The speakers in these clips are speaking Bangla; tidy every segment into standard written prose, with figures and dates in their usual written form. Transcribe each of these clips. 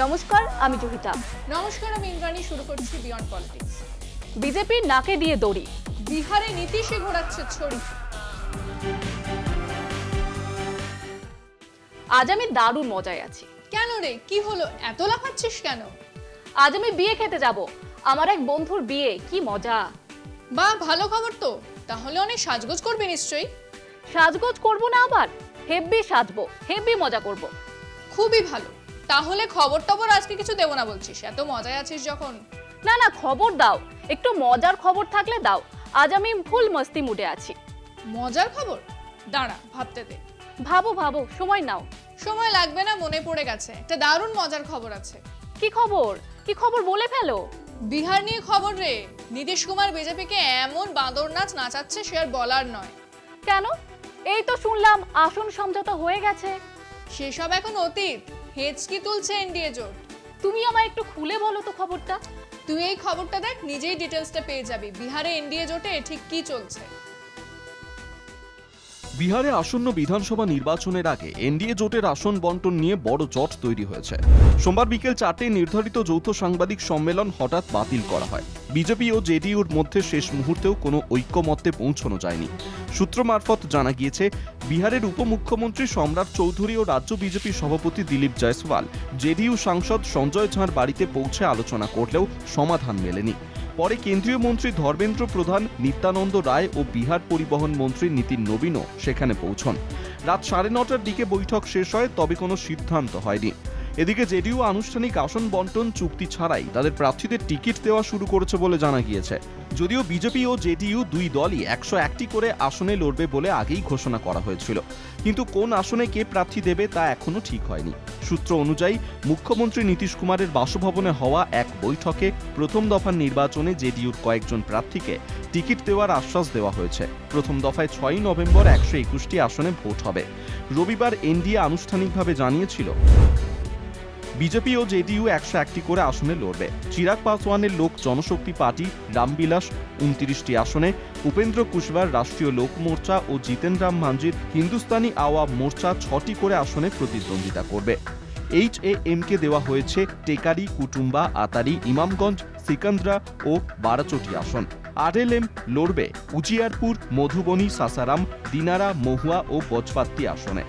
নমস্কার, আমি জহিতা। নমস্কার, আমি ইন্দ্রাণী। শুরু করছি বিয়ন্ড পলিটিক্স। বিজেপির নাকে দিয়ে দড়ি, বিহারে নীতিশে ঘোরাচ্ছে ছড়ি। আজ আমি দারুণ মজায় আছি। কেন রে, কি হলো? এত লাফাচ্ছিস কেন? আজ আমি বিয়ে খেতে যাব। আমার এক বন্ধুর বিয়ে, কি মজা। বাহ, ভালো খবর তো। তাহলে অনেক সাজগোজ করবি নিশ্চয়ই। সাজগোজ করবো না, আবার হেব্বি সাজবো, হেব্বি মজা করব। খুবই ভালো। তাহলে খবর টবর আজকে কিছু দেবো না বলছিস? এত মজায় আছিস যখন। না না, খবর দাও, একটু মজার খবর থাকলে দাও। আজ আমি ফুল মস্তি মুডে আছি। মজার খবর? দাঁড়া, ভাবতে দে। ভাবো ভাবো, সময় নাও। সময় লাগবে না, মনে পড়ে গেছে। একটা দারুণ মজার খবর আছে। কি খবর? কি খবর বলে ফেলো। বিহার নিয়ে খবর রে। নীতিশ কুমার বিজেপিকে এমন বাঁদর নাচ নাচাচ্ছে, সে আর বলার নয়। কেন? এই তো শুনলাম আসন সমঝোতা হয়ে গেছে। সেসব এখন অতীত। হেঁচকি তুলছে এনডিএ জোট। তুমি আমায় একটু খুলে বলো তো খবরটা। তুই এই খবরটা দেখ, নিজেই ডিটেলসটা পেয়ে যাবি। বিহারে এনডিএ জোটে ঠিক কি চলছে। বিহারে আসন্ন বিধানসভা নির্বাচনের আগে এনডিএ জোটের আসন বন্টন নিয়ে বড় জট তৈরি হয়েছে। সোমবার বিকেল 4টায় নির্ধারিত যৌথ সাংবাদিক সম্মেলন হঠাৎ বাতিল করা হয়। বিজেপি ও জেডিইউর মধ্যে শেষ মুহূর্তেও কোনো ঐক্যমত্যে পৌঁছানো যায়নি। সূত্র মারফত জানা গিয়েছে, বিহারের উপমুখ্যমন্ত্রী সম্রাট চৌধুরী ও রাজ্য বিজেপি সভাপতি দিলীপ জয়সওয়াল জেডিইউ সাংসদ সঞ্জয় ঝাঁর বাড়িতে পৌঁছে আলোচনা করলেও সমাধান মেলেনি। পরে কেন্দ্রীয় মন্ত্রী ধর্মেন্দ্র প্রধান, নিত্যানন্দ রায় ও বিহার পরিবহন মন্ত্রী নীতিন নবীনও সেখানে পৌঁছন। রাত 9:30টার দিকে বৈঠক শেষ হয়, তবে কোনো সিদ্ধান্ত হয়নি। এদিকে জেডিইউ আনুষ্ঠানিক আসন বন্টন চুক্তি ছাড়াই তাদের প্রার্থীদের টিকিট দেওয়া শুরু করেছে বলে জানা গিয়েছে। যদিও বিজেপি ও জেডিইউ দুই দলই 101টি করে আসনে লড়বে বলে আগেই ঘোষণা করা হয়েছিল, কিন্তু কোন আসনে কে প্রার্থী দেবে তা এখনো ঠিক হয়নি। সূত্র অনুযায়ী মুখ্যমন্ত্রী নীতিশ কুমারের বাসভবনে হওয়া এক বৈঠকে প্রথম দফার নির্বাচনে জেডিইউর কয়েকজন প্রার্থীকে টিকিট দেওয়ার আশ্বাস দেওয়া হয়েছে। প্রথম দফায় 6ই নভেম্বর 121টি আসনে ভোট হবে। রবিবার এনডিএ আনুষ্ঠানিকভাবে জানিয়েছিল বিজেপি ও জেডিইউ 101টি করে আসনে লড়বে। চিরাগ পাসওয়ানের লোক জনশক্তি পার্টি রামবিলাস 29টি আসনে, উপেন্দ্র কুশওয়ার রাষ্ট্রীয় লোক মোর্চা ও জিতেন রাম মাঞ্জির হিন্দুস্তানি আওয়াম মোর্চা 6টি করে আসনে প্রতিদ্বন্দ্বিতা করবে। HAM-কে দেওয়া হয়েছে টেকারি, কুটুম্বা, আতারি, ইমামগঞ্জ, সিকান্দ্রা ও বারাচটি আসন। RLM লড়বে উজিয়ারপুর, মধুবনী, সাসারাম, দিনারা, মহুয়া ও বজপাত্তি আসনে।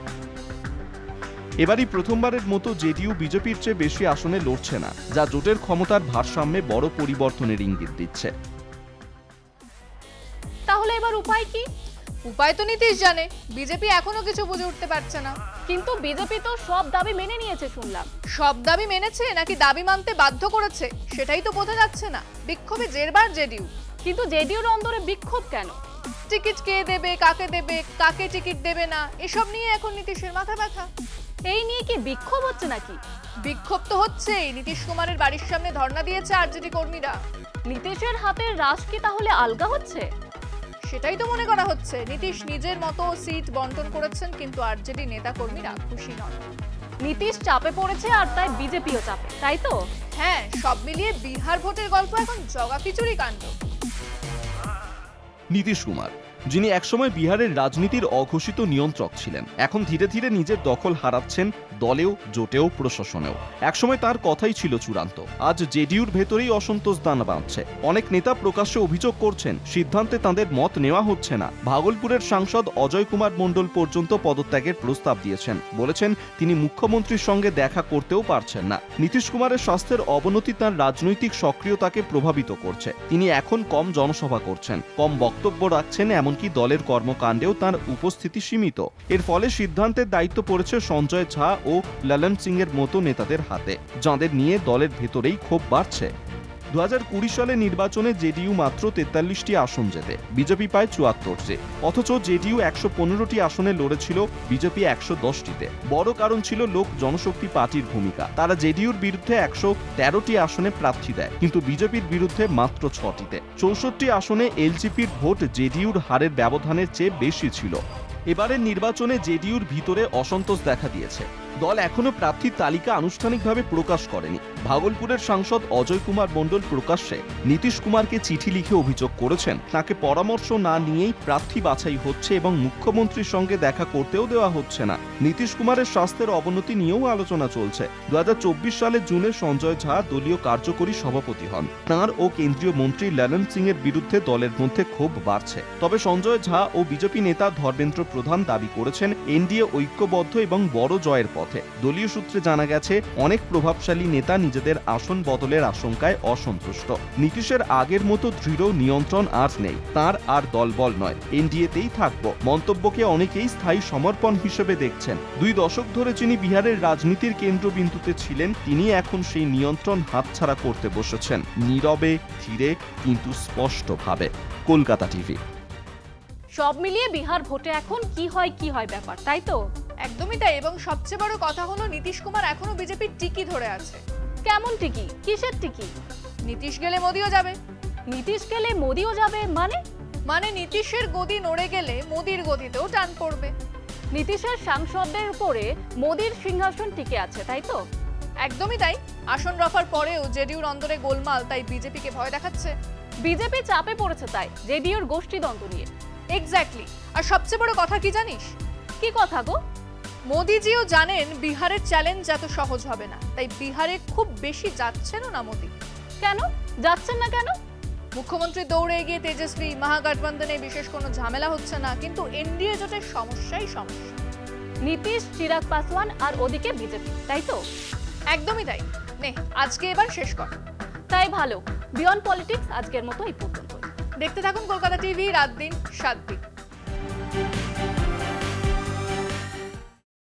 এবারই প্রথমবারের মতো জেডিইউ বিজেপির চেয়ে বেশি আসনে লড়ছে না, যা জোটের ক্ষমতার ভারসাম্যে বড় পরিবর্তনের ইঙ্গিত দিচ্ছে। তাহলে এবার উপায় কি? উপায় তো নীতিশ জানে। বিজেপি এখনো কিছু বুঝে উঠতে পারছে না। কিন্তু বিজেপি তো সব দাবি মেনে নিয়েছে শুনলাম। সব দাবি মেনেছে নাকি দাবি মানতে বাধ্য করেছে, সেটাই তো বোঝা যাচ্ছে না। বিক্ষোভে জেরবার জেডিইউ। কিন্তু জেডিইউর অন্দরে বিক্ষোভ কেন? টিকিট কে দেবে, কাকে টিকিট দেবে না, এসব নিয়ে এখন নীতিশের মাথা ব্যথা। এই নিয়ে কি বিক্ষোভ হচ্ছে নাকি? বিক্ষোভ তো হচ্ছেই। নীতিশ কুমারের বাড়ির সামনে ধর্ণা দিয়েছে আরজেডি কর্মীরা। নীতিশের হাতের রাশ কি তাহলে আলগা হচ্ছে? সেটাই তো মনে করা হচ্ছে। নীতিশ নিজের মতো সিট বন্টন করেছেন, কিন্তু আরজেডি নেতা কর্মীরা খুশি নন। নীতিশ চাপে পড়েছে আর তাই বিজেপিও চাপে, তাই তো? হ্যাঁ, সব মিলিয়ে বিহার ভোটের গল্প এখন জগা খিচুড়ি কাণ্ড। নীতিশ কুমার, যিনি একসময় বিহারের রাজনীতির অঘোষিত নিয়ন্ত্রক ছিলেন, এখন ধীরে ধীরে নিজের দখল হারাচ্ছেন দলেও, জোটেও, প্রশাসনেও। একসময় তার কথাই ছিল চূড়ান্ত। আজ জেডিইউর ভেতরেই অসন্তোষ দানা বাঁধছে। অনেক নেতা প্রকাশ্যে অভিযোগ করছেন সিদ্ধান্তে তাঁদের মত নেওয়া হচ্ছে না। ভাগলপুরের সাংসদ অজয় কুমার মণ্ডল পর্যন্ত পদত্যাগের প্রস্তাব দিয়েছেন। বলেছেন তিনি মুখ্যমন্ত্রীর সঙ্গে দেখা করতেও পারছেন না। নীতিশ কুমারের স্বাস্থ্যের অবনতি তাঁর রাজনৈতিক সক্রিয়তাকে প্রভাবিত করছে। তিনি এখন কম জনসভা করছেন, কম বক্তব্য রাখছেন, এমনকি দলের কর্মকাণ্ডেও তাঁর উপস্থিতি সীমিত। এর ফলে সিদ্ধান্তের দায়িত্ব পড়েছে সঞ্জয় ঝা ও ললন সিং এর মতো নেতাদের হাতে, যাঁদের নিয়ে দলের ভেতরেই ক্ষোভ বাড়ছে। 2020 সালে নির্বাচনে জেডিইউ মাত্র 43টি আসন জেতে, বিজেপি পায় 74টি। অথচ জেডিইউ 115টি আসনে লড়েছিল, বিজেপি 110টিতে। বড় কারণ ছিল লোক জনশক্তি পার্টির ভূমিকা। তারা জেডিইউর বিরুদ্ধে 113টি আসনে প্রার্থী দেয়, কিন্তু বিজেপির বিরুদ্ধে মাত্র 6টিতে। 64টি আসনে এলজেপির ভোট জেডিইউর হারের ব্যবধানের চেয়ে বেশি ছিল। এবারের নির্বাচনে জেডিইউর ভিতরে অসন্তোষ দেখা দিয়েছে। দল এখনো প্রার্থীর তালিকা আনুষ্ঠানিকভাবে প্রকাশ করেনি। ভাগলপুরের সাংসদ অজয় কুমার মণ্ডল প্রকাশ্যে নীতিশ কুমারকে চিঠি লিখে অভিযোগ করেছেন তাকে পরামর্শ না নিয়েই প্রার্থী বাছাই হচ্ছে এবং মুখ্যমন্ত্রীর সঙ্গে দেখা করতেও দেওয়া হচ্ছে না। নীতিশ কুমারের স্বাস্থ্যের অবনতি নিয়েও আলোচনা চলছে। 2024 সালের জুনে সঞ্জয় ঝা দলীয় কার্যকরী সভাপতি হন। তাঁর ও কেন্দ্রীয় মন্ত্রী লালন সিং এর বিরুদ্ধে দলের মধ্যে ক্ষোভ বাড়ছে। তবে সঞ্জয় ঝা ও বিজেপি নেতা ধর্মেন্দ্র প্রধান দাবি করেছেন এনডিএ ঐক্যবদ্ধ এবং বড় জয়ের পথে। দলীয় সূত্রে জানা গেছে অনেক প্রভাবশালী নেতা নিজেদের আসন বদলের আশঙ্কায় অসন্তুষ্ট। নীতিশের আগের মতো দৃঢ় নিয়ন্ত্রণ আজ নেই, তার আর দলবল নয়, এনডিএতেই থাকবো মন্তব্যকে অনেকেই স্থায়ী সমর্পণ হিসেবে দেখছেন। 2 দশক ধরে যিনি বিহারের রাজনীতির কেন্দ্রবিন্দুতে ছিলেন তিনি এখন সেই নিয়ন্ত্রণ হাতছাড়া করতে বসেছেন, নীরবে ধীরে কিন্তু স্পষ্টভাবে। কলকাতা টিভি। সব মিলিয়ে বিহার ভোটে এখন কি হয় ব্যাপার, তাই তো? একদমই তাই। এবং সবচেয়ে বড় কথা হলো নীতিশ কুমার এখনো বিজেপির টিকি ধরে আছে। কেমন টিকি? কিসের টিকি? নীতিশ গেলে মোদিও যাবে। নীতিশ গেলে মোদিও যাবে মানে নীতিশের গদি নড়ে গেলে মোদির গদিতেও টান পড়বে। নীতিশের সাংসদদের উপরে মোদির সিংহাসন টিকে আছে, তাই তো? একদমই তাই। আসন রফার পরেও জেডিইউর অন্দরে গোলমাল, তাই বিজেপিকে ভয় দেখাচ্ছে। বিজেপি চাপে পড়েছে তাই জেডিইউর গোষ্ঠীদ্বন্দ্ব নিয়ে। এক্স্যাক্টলি। আর সবচেয়ে বড় কথা কি জানিস? কি কথা গো? মোদিজিও জানেন বিহারের চ্যালেঞ্জ এত সহজ হবে না, তাই বিহারে খুব বেশি যাচ্ছেন না মোদি। কেন যাচ্ছেন না কেন? মুখ্যমন্ত্রী দৌড়ে এগিয়ে তেজস্বী, মহাগঠবন্ধনে বিশেষ কোনো ঝামেলা হচ্ছে না, কিন্তু এনডিএ জোটের সমস্যাই সমস্যা। নীতিশ, চিরাগ পাসওয়ান আর ওদিকে বিজেপি, তাই তো? একদমই তাই। নে আজকে এবার শেষ কর। তাই ভালো। বিয়ন্ড পলিটিক্স আজকের মতো এই পর্যন্ত। দেখতে থাকুন কলকাতা টিভি, রাত দিন 7 দিন।